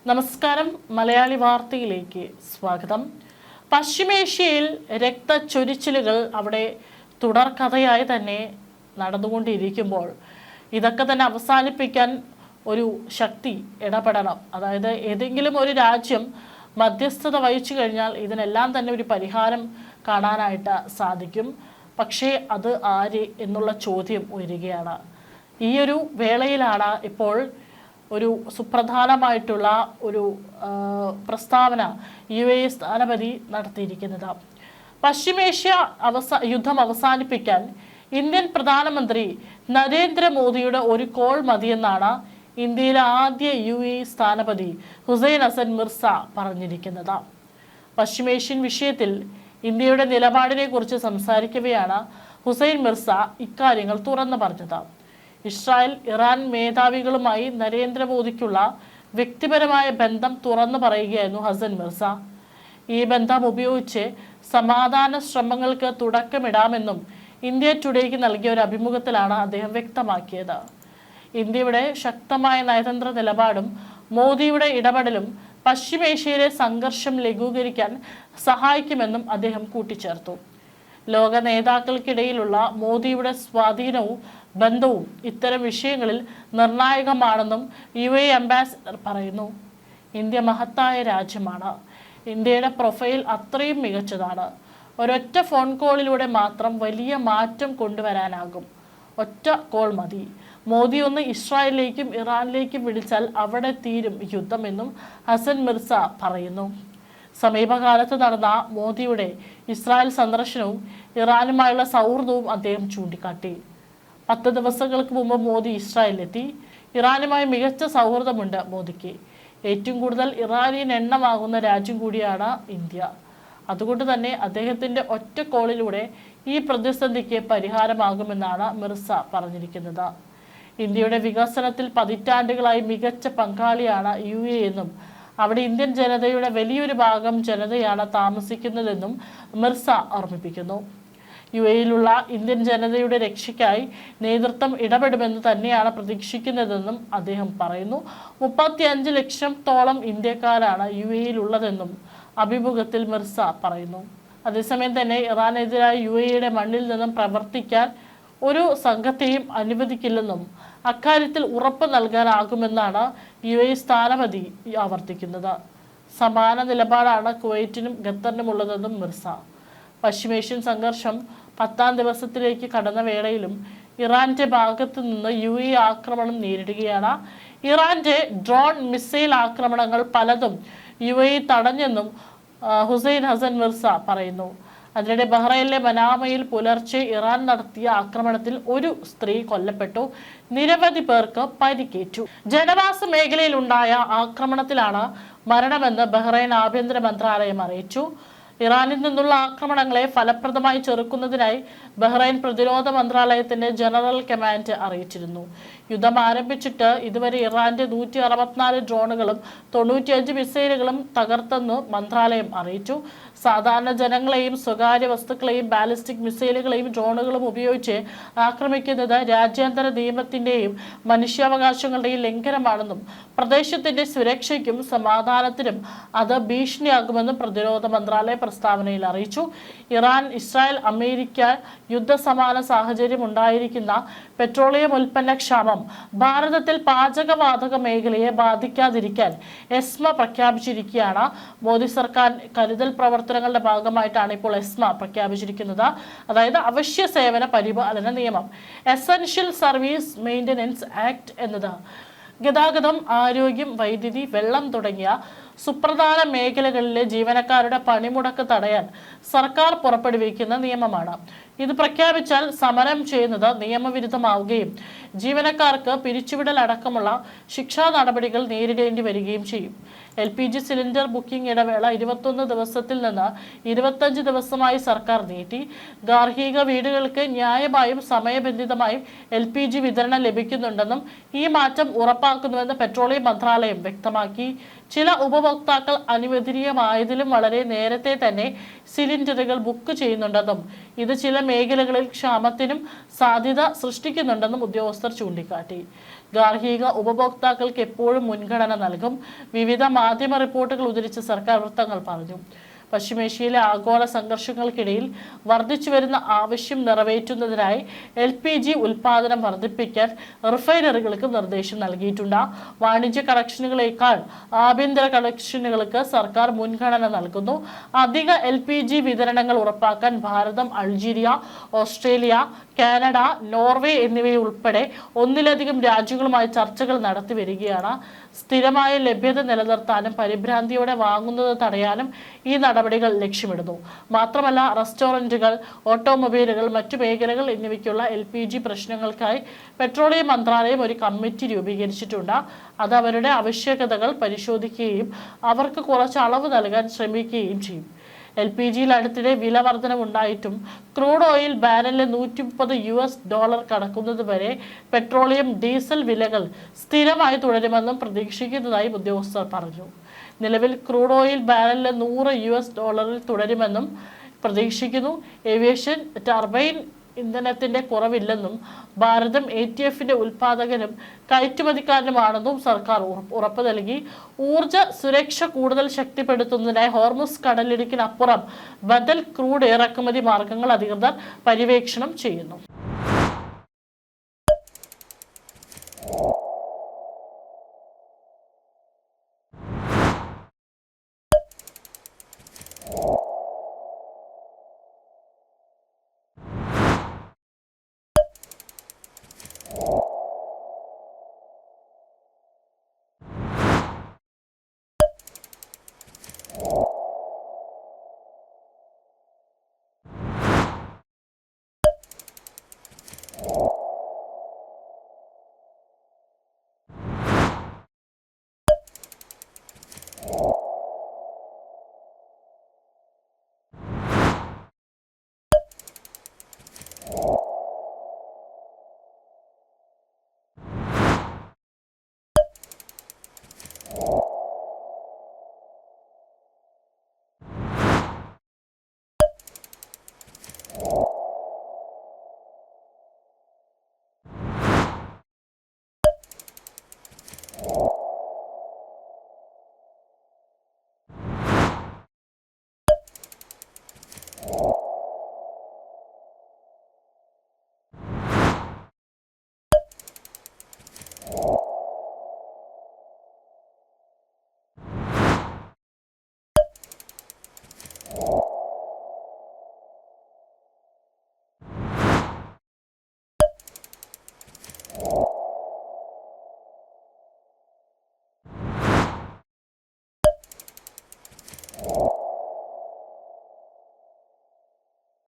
നമസ്കാരം. മലയാളി വാർത്തയിലേക്ക് സ്വാഗതം. പശ്ചിമേഷ്യയിൽ രക്തച്ചൊരിച്ചിലുകൾ അവിടെ തുടർക്കഥയായി തന്നെ നടന്നുകൊണ്ടിരിക്കുമ്പോൾ ഇതൊക്കെ തന്നെ അവസാനിപ്പിക്കാൻ ഒരു ശക്തി ഇടപെടണം. അതായത് ഏതെങ്കിലും ഒരു രാജ്യം മധ്യസ്ഥത വഹിച്ചു കഴിഞ്ഞാൽ ഇതിനെല്ലാം തന്നെ ഒരു പരിഹാരം കാണാനായിട്ട് സാധിക്കും. പക്ഷേ അത് ആര് എന്നുള്ള ചോദ്യം ഉയരുകയാണ്. ഈ ഒരു വേളയിലാണ് ഇപ്പോൾ ഒരു സുപ്രധാനമായിട്ടുള്ള ഒരു പ്രസ്താവന UAE സ്ഥാനപതി നടത്തിയിരിക്കുന്നത്. പശ്ചിമേഷ്യ യുദ്ധം അവസാനിപ്പിക്കാൻ ഇന്ത്യൻ പ്രധാനമന്ത്രി നരേന്ദ്രമോദിയുടെ ഒരു കോൾ മതിയെന്നാണ് ഇന്ത്യയിലെ ആദ്യ UAE സ്ഥാനപതി ഹുസൈൻ ഹസൻ മിർസ പറഞ്ഞിരിക്കുന്നത്. പശ്ചിമേഷ്യൻ വിഷയത്തിൽ ഇന്ത്യയുടെ നിലപാടിനെ കുറിച്ച് സംസാരിക്കവെയാണ് ഹുസൈൻ മിർസ ഇക്കാര്യങ്ങൾ തുറന്നു പറഞ്ഞത്. ഇസ്രായേൽ ഇറാൻ മേധാവികളുമായി നരേന്ദ്രമോദിക്കുള്ള വ്യക്തിപരമായ ബന്ധം തുറന്നു പറയുകയായിരുന്നു ഹസൻ മിർസ. ഈ ബന്ധം ഉപയോഗിച്ച് സമാധാന ശ്രമങ്ങൾക്ക് തുടക്കമിടാമെന്നും ഇന്ത്യ ടുഡേക്ക് നൽകിയ ഒരു അഭിമുഖത്തിലാണ് അദ്ദേഹം വ്യക്തമാക്കിയത്. ഇന്ത്യയുടെ ശക്തമായ നയതന്ത്ര നിലപാടും മോദിയുടെ ഇടപെടലും പശ്ചിമേഷ്യയിലെ സംഘർഷം ലഘൂകരിക്കാൻ സഹായിക്കുമെന്നും അദ്ദേഹം കൂട്ടിച്ചേർത്തു. ലോക നേതാക്കൾക്കിടയിലുള്ള മോദിയുടെ സ്വാധീനവും ബന്ധവും ഇത്തരം വിഷയങ്ങളിൽ നിർണായകമാണെന്നും UAE അംബാസിഡർ പറയുന്നു. ഇന്ത്യ മഹത്തായ രാജ്യമാണ്. ഇന്ത്യയുടെ പ്രൊഫൈൽ അത്രയും മികച്ചതാണ്. ഒരൊറ്റ ഫോൺ കോളിലൂടെ മാത്രം വലിയ മാറ്റം കൊണ്ടുവരാനാകും. ഒറ്റ കോൾ മതി. മോദി ഒന്ന് ഇസ്രായേലിലേക്കും ഇറാനിലേക്കും വിളിച്ചാൽ അവിടെ തീരും യുദ്ധമെന്നും ഹസൻ മിർസ പറയുന്നു. സമീപകാലത്ത് നടന്ന മോദിയുടെ ഇസ്രായേൽ സന്ദർശനവും ഇറാനുമായുള്ള സൗഹൃദവും അദ്ദേഹം ചൂണ്ടിക്കാട്ടി. 10 ദിവസങ്ങൾക്ക് മുമ്പ് മോദി ഇസ്രായേലിലെത്തി. ഇറാനുമായി മികച്ച സൗഹൃദമുണ്ട് മോദിക്ക്. ഏറ്റവും കൂടുതൽ ഇറാനിയൻ എണ്ണമാകുന്ന രാജ്യം കൂടിയാണ് ഇന്ത്യ. അതുകൊണ്ട് തന്നെ അദ്ദേഹത്തിൻ്റെ ഒറ്റ കോളിലൂടെ ഈ പ്രതിസന്ധിക്ക് പരിഹാരമാകുമെന്നാണ് മിർസ പറഞ്ഞിരിക്കുന്നത്. ഇന്ത്യയുടെ വികസനത്തിൽ പതിറ്റാണ്ടുകളായി മികച്ച പങ്കാളിയാണ് UAE എന്നും അവിടെ ഇന്ത്യൻ ജനതയുടെ വലിയൊരു ഭാഗം ജനതയാണ് താമസിക്കുന്നതെന്നും മിർസ ഓർമ്മിപ്പിക്കുന്നു. UAEയിലുള്ള ഇന്ത്യൻ ജനതയുടെ രക്ഷയ്ക്കായി നേതൃത്വം ഇടപെടുമെന്ന് തന്നെയാണ് പ്രതീക്ഷിക്കുന്നതെന്നും അദ്ദേഹം പറയുന്നു. 35 ലക്ഷത്തോളം ഇന്ത്യക്കാരാണ് UAEയിലുള്ളതെന്നും അഭിമുഖത്തിൽ മിർസ പറയുന്നു. അതേസമയം തന്നെ ഇറാനെതിരായി UAEയുടെ മണ്ണിൽ നിന്നും പ്രവർത്തിക്കാൻ ഒരു സംഘത്തെയും അനുവദിക്കില്ലെന്നും അക്കാര്യത്തിൽ ഉറപ്പ് നൽകാനാകുമെന്നാണ് UAE സ്ഥാനപതി ആവർത്തിക്കുന്നത്. സമാന നിലപാടാണ് കുവൈറ്റിനും ഖത്തറിനുമുള്ളതെന്നും മിർസ. പശ്ചിമേഷ്യൻ സംഘർഷം 10ാം ദിവസത്തിലേക്ക് കടന്ന വേളയിലും ഇറാന്റെ ഭാഗത്തു നിന്ന് UAE ആക്രമണം നേരിടുകയാണ്. ഇറാന്റെ ഡ്രോൺ മിസൈൽ ആക്രമണങ്ങൾ പലതും UAE തടഞ്ഞെന്നും ഹുസൈൻ ഹസൻ മിർസ പറയുന്നു. അതിനിടെ ബഹ്റൈനിലെ മനാമയിൽ പുലർച്ചെ ഇറാൻ നടത്തിയ ആക്രമണത്തിൽ ഒരു സ്ത്രീ കൊല്ലപ്പെട്ടു. നിരവധി പേർക്ക് പരിക്കേറ്റു. ജനവാസ മേഖലയിൽ ഉണ്ടായ ആക്രമണത്തിലാണ് മരണമെന്ന് ബഹ്റൈൻ ആഭ്യന്തര മന്ത്രാലയം അറിയിച്ചു. ഇറാനിൽ നിന്നുള്ള ആക്രമണങ്ങളെ ഫലപ്രദമായി ചെറുക്കുന്നതിനായി ബഹ്റൈൻ പ്രതിരോധ മന്ത്രാലയത്തിന്റെ ജനറൽ കമാൻഡ് അറിയിച്ചിരുന്നു. യുദ്ധം ആരംഭിച്ചിട്ട് ഇതുവരെ ഇറാന്റെ 164 ഡ്രോണുകളും 95 മിസൈലുകളും തകർത്തെന്ന് മന്ത്രാലയം അറിയിച്ചു. സാധാരണ ജനങ്ങളെയും സ്വകാര്യ വസ്തുക്കളെയും ബാലിസ്റ്റിക് മിസൈലുകളെയും ഡ്രോണുകളും ഉപയോഗിച്ച് ആക്രമിക്കുന്നത് രാജ്യാന്തര നിയമത്തിന്റെയും മനുഷ്യാവകാശങ്ങളുടെയും ലംഘനമാണെന്നും പ്രദേശത്തിന്റെ സുരക്ഷയ്ക്കും സമാധാനത്തിനും അത് ഭീഷണിയാകുമെന്നും പ്രതിരോധ മന്ത്രാലയ പ്രസ്താവനയിൽ അറിയിച്ചു. ഇറാൻ, ഇസ്രായേൽ, അമേരിക്ക യുദ്ധസമാന സാഹചര്യം ഉണ്ടായിരിക്കുന്ന പെട്രോളിയം ഉൽപ്പന്നക്ഷാമം ഭാരതത്തിൽ പാചകവാതക മേഖലയെ ബാധിക്കാതിരിക്കാൻ എസ്മ പ്രഖ്യാപിച്ചിരിക്കുകയാണ്. മോദി സർക്കാർ കരുതൽ പ്രവർത്തനങ്ങളുടെ ഭാഗമായിട്ടാണ് ഇപ്പോൾ എസ്മ പ്രഖ്യാപിച്ചിരിക്കുന്നത്. അതായത് അവശ്യ സേവന പരിപാലന നിയമം, എസൻഷ്യൽ സർവീസ് മെയിൻ്റനൻസ് ആക്ട് എന്നത് ഗതാഗതം, ആരോഗ്യം, വൈദ്യുതി, വെള്ളം തുടങ്ങിയ സുപ്രധാന മേഖലകളിലെ ജീവനക്കാരുടെ പണിമുടക്ക് തടയാൻ സർക്കാർ പുറപ്പെടുവിക്കുന്ന നിയമമാണ്. ഇത് പ്രഖ്യാപിച്ചാൽ സമരം ചെയ്യുന്നത് നിയമവിരുദ്ധമാവുകയും ജീവനക്കാർക്ക് പിരിച്ചുവിടൽ അടക്കമുള്ള ശിക്ഷാ നടപടികൾ നേരിടേണ്ടി വരികയും ചെയ്യും. LPG സിലിണ്ടർ ബുക്കിംഗ് ഇടവേള 21 ദിവസത്തിൽ നിന്ന് 25 ദിവസമായി സർക്കാർ നീട്ടി. ഗാർഹിക വീടുകൾക്ക് ന്യായമായും സമയബന്ധിതമായും LPG വിതരണം ലഭിക്കുന്നുണ്ടെന്നും ഈ മാറ്റം ഉറപ്പാക്കുന്നുവെന്ന് പെട്രോളിയം മന്ത്രാലയം വ്യക്തമാക്കി. ചില ഉപഭോക്താക്കൾ അനുവദനീയമായതിലും വളരെ നേരത്തെ തന്നെ സിലിണ്ടറുകൾ ബുക്ക് ചെയ്യുന്നുണ്ടെന്നും ഇത് ചില മേഖലകളിൽ ക്ഷാമത്തിനും സാധ്യത സൃഷ്ടിക്കുന്നുണ്ടെന്നും ഉദ്യോഗസ്ഥർ ചൂണ്ടിക്കാട്ടി. ഗാർഹിക ഉപഭോക്താക്കൾക്ക് എപ്പോഴും മുൻഗണന നൽകും, വിവിധ മാധ്യമ റിപ്പോർട്ടുകൾ ഉദ്ധരിച്ച് സർക്കാർ വൃത്തങ്ങൾ പറഞ്ഞു. പശ്ചിമേഷ്യയിലെ ആഗോള സംഘർഷങ്ങൾക്കിടയിൽ വർദ്ധിച്ചുവരുന്ന ആവശ്യം നിറവേറ്റുന്നതിനായി LPG ഉൽപാദനം വർദ്ധിപ്പിക്കാൻ റിഫൈനറികൾക്ക് നിർദ്ദേശം നൽകിയിട്ടുണ്ട്. വാണിജ്യ കണക്ഷനുകളേക്കാൾ ആഭ്യന്തര കണക്ഷനുകൾക്ക് സർക്കാർ മുൻഗണന നൽകുന്നു. അധിക LPG വിതരണങ്ങൾ ഉറപ്പാക്കാൻ ഭാരതം, അൾജീരിയ, ഓസ്ട്രേലിയ, കാനഡ, നോർവേ എന്നിവയുൾപ്പെടെ ഒന്നിലധികം രാജ്യങ്ങളുമായി ചർച്ചകൾ നടത്തി വരികയാണ്. സ്ഥിരമായ ലഭ്യത നിലനിർത്താനും പരിഭ്രാന്തിയോടെ വാങ്ങുന്നത് തടയാനും ഈ നടപടികൾ ലക്ഷ്യമിടുന്നു. മാത്രമല്ല, റെസ്റ്റോറന്റുകൾ, ഓട്ടോമൊബൈലുകൾ, മറ്റു മേഖലകൾ എന്നിവയ്ക്കുള്ള LPG പ്രശ്നങ്ങൾക്കായി പെട്രോളിയം മന്ത്രാലയം ഒരു കമ്മിറ്റി രൂപീകരിച്ചിട്ടുണ്ട്. അത് അവരുടെ ആവശ്യകതകൾ പരിശോധിക്കുകയും അവർക്ക് കുറച്ച് അളവ് നൽകാൻ ശ്രമിക്കുകയും ചെയ്യും. LPGയിൽ അടുത്തിടെ വില വർധനവുണ്ടായിട്ടും ക്രൂഡ് ഓയിൽ ബാരലിന് $130 കടക്കുന്നത് വരെ പെട്രോളിയം, ഡീസൽ വിലകൾ സ്ഥിരമായി തുടരുമെന്നും പ്രതീക്ഷിക്കുന്നതായി ഉദ്യോഗസ്ഥർ പറഞ്ഞു. നിലവിൽ ക്രൂഡ് ഓയിൽ ബാരലിന് $100 തുടരുമെന്നും പ്രതീക്ഷിക്കുന്നു. ഏവിയേഷൻ ടർബൈൻ ഇന്ധനത്തിന്റെ കുറവില്ലെന്നും ഭാരതം ATFന്റെ ഉൽപാദകനും കയറ്റുമതിക്കാരനുമാണെന്നും സർക്കാർ ഉറപ്പ് നൽകി. ഊർജ സുരക്ഷ കൂടുതൽ ശക്തിപ്പെടുത്തുന്നതിനായി ഹോർമുസ് കടലിടുക്കിനപ്പുറം ബദൽ ക്രൂഡ് ഇറക്കുമതി മാർഗങ്ങൾ അധികൃതർ പര്യവേക്ഷണം ചെയ്യുന്നു.